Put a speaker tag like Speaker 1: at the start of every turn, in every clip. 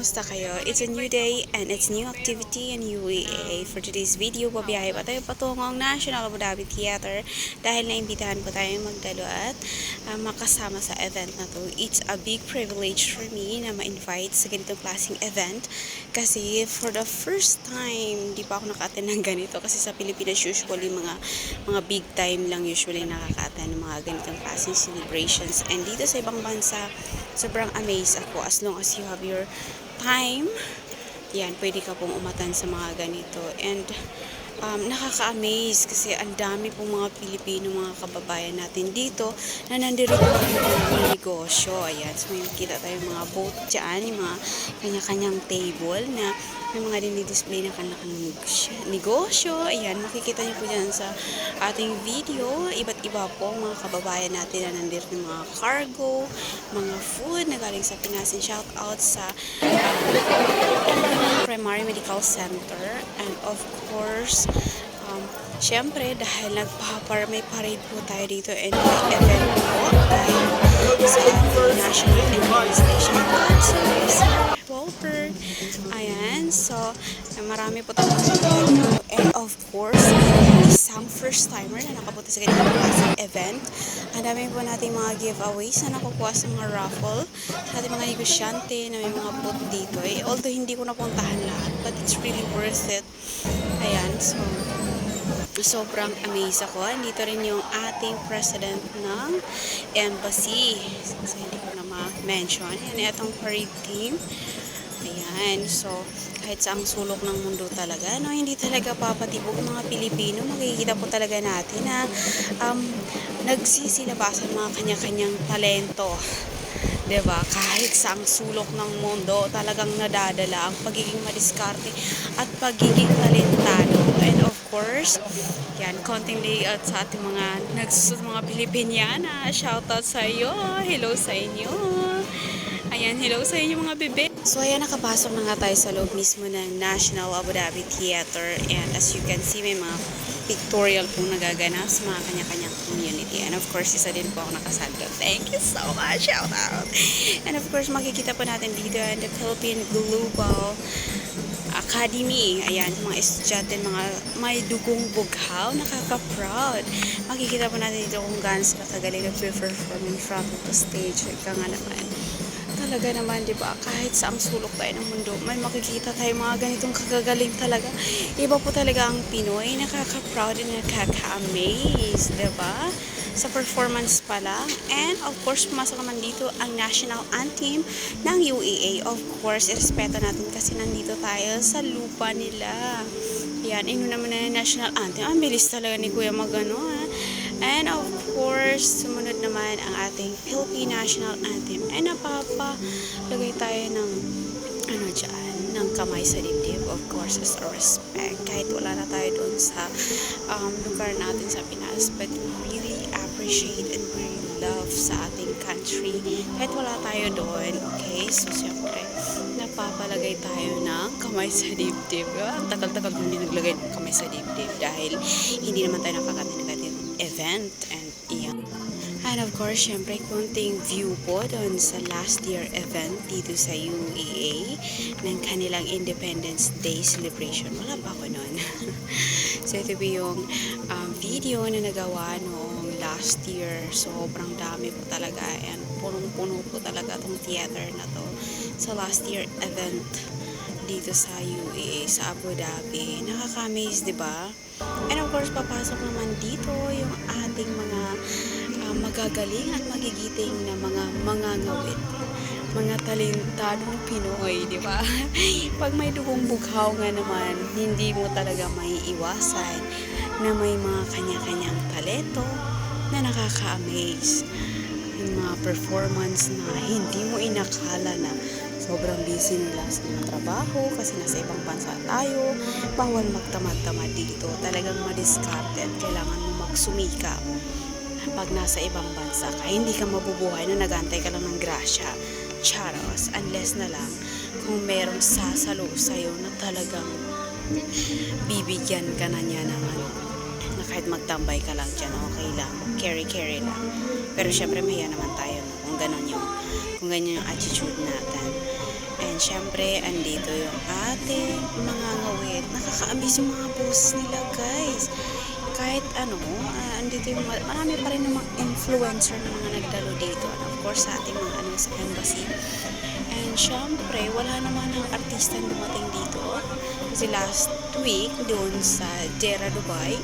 Speaker 1: Kamusta kayo? It's a new day and it's new activity in UEA. For today's video, babiyahe pa tayo patungong National Abu Dhabi Theater dahil naimbitahan po tayo magdalo at makasama sa event na to. It's a big privilege for me na ma-invite sa ganitong klaseng event kasi for the first time, di pa ako naka-attend ng ganito kasi sa Pilipinas usually mga big time lang usually nakaka-attend ng mga ganitong klaseng celebrations. And dito sa ibang bansa, sobrang amazed ako as long as you have your time. Yan, pwede ka pong umatan sa mga ganito. And nakaka-amaze kasi ang dami pong mga Pilipino, mga kababayan natin dito na nandito ng negosyo. Ayan, so may makita tayong mga booth dyan, yung mga kanya-kanyang table na may mga dinidisplay na kanya-kanyang negosyo. Ayan, makikita niyo po dyan sa ating video. Iba't iba po mga kababayan natin na nandito ng mga cargo, mga food na galing sa Pinas. And shout out sa Primary Medical Center. And of course, syempre dahil may parade po tayo dito and may event po dahil sa National Immunization Council Walper. Ayan, so marami po tayo dito. And of course, isang first timer na nakapunta sa ganitong klaseng event. Ang dami po nating mga giveaways na nakukuha sa mga raffle sa ating mga negosyante na may mga booth dito. Although hindi ko napuntahan lahat, but it's really worth it. Ayan, so sobrang amazed ako. Dito rin yung ating president ng embassy. So, hindi ko na ma-mention. Yan, itong parade team. Ayan, so kahit sa ang sulok ng mundo talaga, no, hindi talaga papatibok mga Pilipino. Makikita po talaga natin na nagsisilabasan mga kanya-kanyang talento. Diba? Kahit sa ang sulok ng mundo, talagang nadadala ang pagiging madiskarte at pagiging talentado. And of course, yan, konting layout sa ating mga nagsusod mga Pilipiniana. Shoutout sa iyo. Hello sa inyo. Ayan, hello sa inyo mga bebe. So ayan, nakapasok na nga tayo sa loob mismo ng National Abu Dhabi Theater. And as you can see, may mga pictorial pong nagaganap sa mga kanya-kanyang community. And of course, isa din po ako nakasandal. Thank you so much. Shout out. And of course, makikita po natin dito the Philippine Global Academy. Ayan, mga estudyante, mga may dugong bughaw, nakaka-proud. Makikita po natin dito kung gaano sila kagaling nag-perform in front of the stage. Ika nga naman. Talaga naman, di ba? Kahit sa ang sulok tayo ng mundo, may makikita tayo mga ganitong kagagaling talaga. Iba po talaga ang Pinoy, nakaka-proud and nakaka-amaze, di ba? Sa performance pa lang. And of course, pumasok naman dito ang national anthem ng UEA. Of course, irespeto natin kasi nandito tayo sa lupa nila. Yan, ino naman na yung national anthem. Ang bilis talaga ni Kuya magano, ha? And of course, sumunod naman ang ating Philippine National Anthem. And napapalagay tayo ng ng kamay sa dibdib, of course, as a respect. Kahit wala na tayo doon sa lugar natin sa Pinas, but we really appreciate and really love sa ating country. Kahit wala tayo doon, okay? So, siyempre, napapalagay tayo ng kamay sa dibdib. Ang tagal-tagal hindi naglagay ng kamay sa dibdib dahil hindi naman tayo nakakatinig event and iyan. And of course, syempre, konting view po doon sa last year event dito sa UEA ng kanilang Independence Day celebration. Wala pa ako noon. So, ito po yung video na nagawa noong last year. Sobrang dami po talaga and punong-puno po talaga itong theater na to sa last year event dito sa UEA, sa Abu Dhabi. Nakaka-amaze, di ba? And of course, papasok naman dito yung ating mga magagaling at magigiting na mga ngawit. Mga talentadong Pinoy, di ba? Pag may dugong bughaw nga naman, hindi mo talaga maiiwasan na may mga kanya-kanyang talento na nakaka-amaze. Yung mga performance na hindi mo inakala na sobrang busy nila sa mga trabaho kasi nasa ibang bansa tayo. Bawal magtamad-tamad dito. Talagang madiskarte at kailangan mo magsumikap pag nasa ibang bansa ka. Hindi ka mabubuhay na nagantay ka lang ng grasya. Charos. Unless na lang kung merong sasalo sa'yo na talagang bibigyan ka na niya ng na kahit magtambay ka lang dyan, okay lang. Carry lang. Pero syempre, maya naman tayo kung ganyan yung attitude natin. And And syempre, andito yung ating mga ngawit. Nakaka-amaze yung mga boses nila, guys. Kahit ano, andito yung marami pa rin ng mga influencer na mga nagdalo dito. And of course, sa ating mga sa embassy. And syempre, wala naman ng artista na dumating dito. Kasi last week, doon sa Jeddah, Dubai,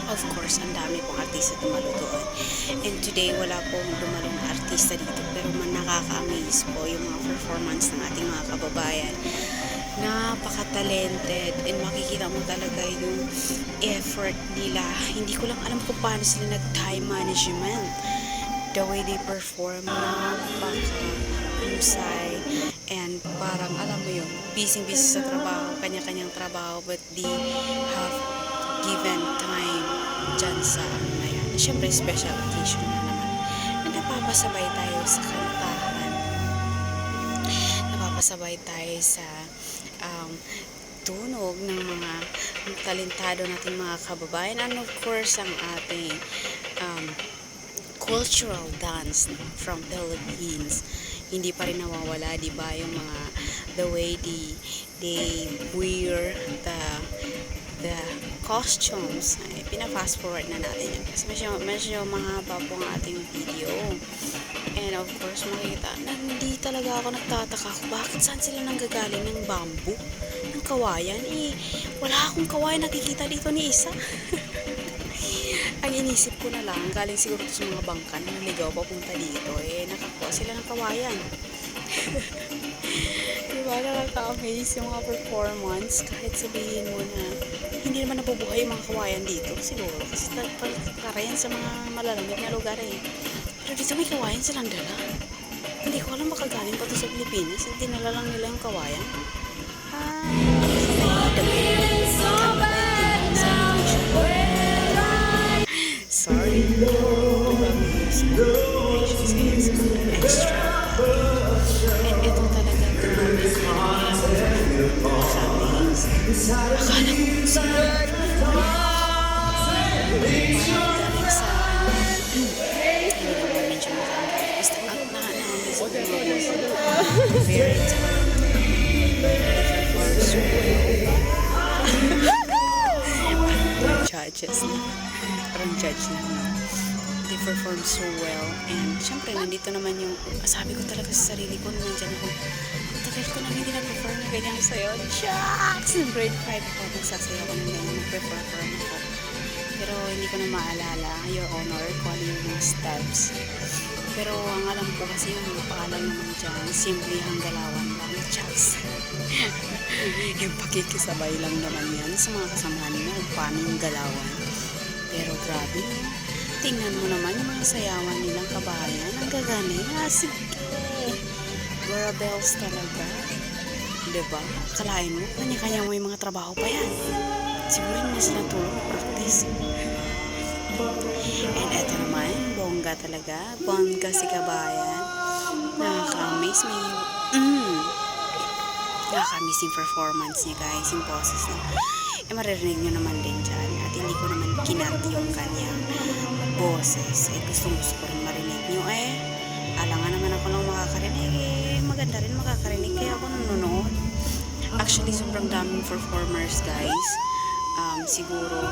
Speaker 1: of course, ang dami pong artista dumalo doon. And today, wala pong dumalo na artista dito. Pero nakaka-amaze po yung mga performance ng ating mga kababayan. Napaka-talented. And makikita mo talaga yung effort nila. Hindi ko lang alam kung paano sila nag-time management. The way they perform, napaka-husay. And parang, alam mo yun, busy-busy sa trabaho, kanya-kanyang trabaho, but they have given time dyan sa na yan. Siyempre, special occasion na naman. Na napapasabay tayo sa kantahan. Napapasabay tayo sa tunog ng mga talentado natin mga kababayan. And of course, ang ating cultural dance from Philippines. Hindi pa rin nawawala, di ba? Yung mga, the way they wear the costumes, ay pina-fast forward na natin yan kasi medyo mahaba po ang ating video. And of course, makikita na hindi talaga ako nagtataka kung bakit saan sila nanggagaling ng bamboo, ng kawayan. Wala akong kawayan nakikita dito ni isa. Ang inisip ko na lang, galing siguro sa mga bangkan na naligaw papunta dito, nakakuha sila ng kawayan. Diba, nakaka-amaze yung mga performance, kahit sabihin mo na hindi naman nabubuhay yung mga kawayan dito, siguro, kasi karayan sa mga malalamig na lugar Pero dito may kawayan silang dala. Hindi ko alam baka galing pa to sa Pilipinas, dinala lang nila yung kawayan. Sorry. Extra. And ito talaga grabe ko. Akala ko very judges na. Parang judge na. They perform so well. And syempre, nandito naman yung, sabi ko talaga sa sarili ko, nandyan ako, ang tagal ko naman hindi na-perform na ganyan sa'yo. Shucks! Yung grade 5 ko, nagsasayaw ko ng ganyan, nag-perform ako. Pero hindi ko na maalala, Your Honor, kung ano yung mga steps. Pero ang alam ko kasi yung paalam naman dyan, simple hanggalawan lang, shucks. Yung pakikisabay lang naman yan sa mga kasamahan nila, paano yung galawan. Pero grabe, tingnan mo naman yung mga sayawan nilang kabayan. Ang gagani. Sige. Garabels talaga. Diba? Kalain mo, kanya-kanya mo yung mga trabaho pa yan. Siguro na sila tulong practice. And eto naman, bongga talaga. Bongga si kabayan. Nakaka-amaze. Nakaka-amaze yung performance niya, guys. Yung boses niya. Maririnig nyo naman din dyan. At hindi ko naman kinat yung kanyang boses. Gusto ko rin marinig nyo. Alangan naman ako lang makakarinig. Maganda rin makakarinig. Kaya ako nanonood. Actually, sobrang daming performers, guys. Siguro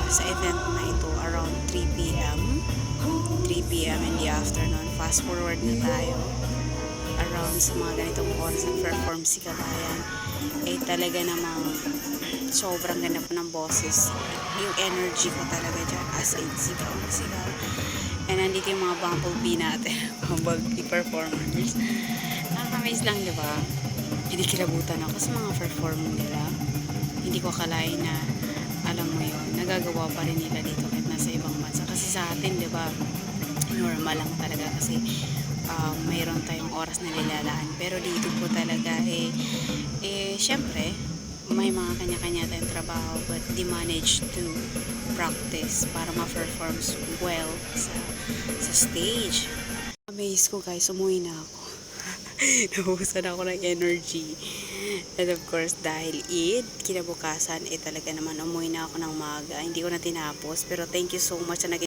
Speaker 1: sa event na ito, around 3 p.m. 3 p.m. in the afternoon. Fast forward na tayo. Around sa mga ganitong oras nag-perform si kabayan. Talaga namang sobrang ganda po ng boses. Yung energy ko talaga dyan. As in, sigaw. And nandito yung mga bumblebee natin. Bumblebee performers. Nakaka-amaze lang, diba? Hindi kilabutan ako sa mga perform nila. Hindi ko akalain na, alam mo yun, nagagawa pa rin nila dito kahit nasa ibang bansa. Kasi sa atin, diba, normal lang talaga kasi mayroon tayong oras na nilalaan. Pero dito po talaga, syempre, may mga kanya-kanya tayong trabaho but they manage to practice para ma-perform well sa stage. Amaze ko, guys, umuwi na ako. Nabuhusan ako ng energy. And of course, dahil Eid, kinabukasan, talaga naman umuwi na ako ng maga. Hindi ko na tinapos, pero thank you so much na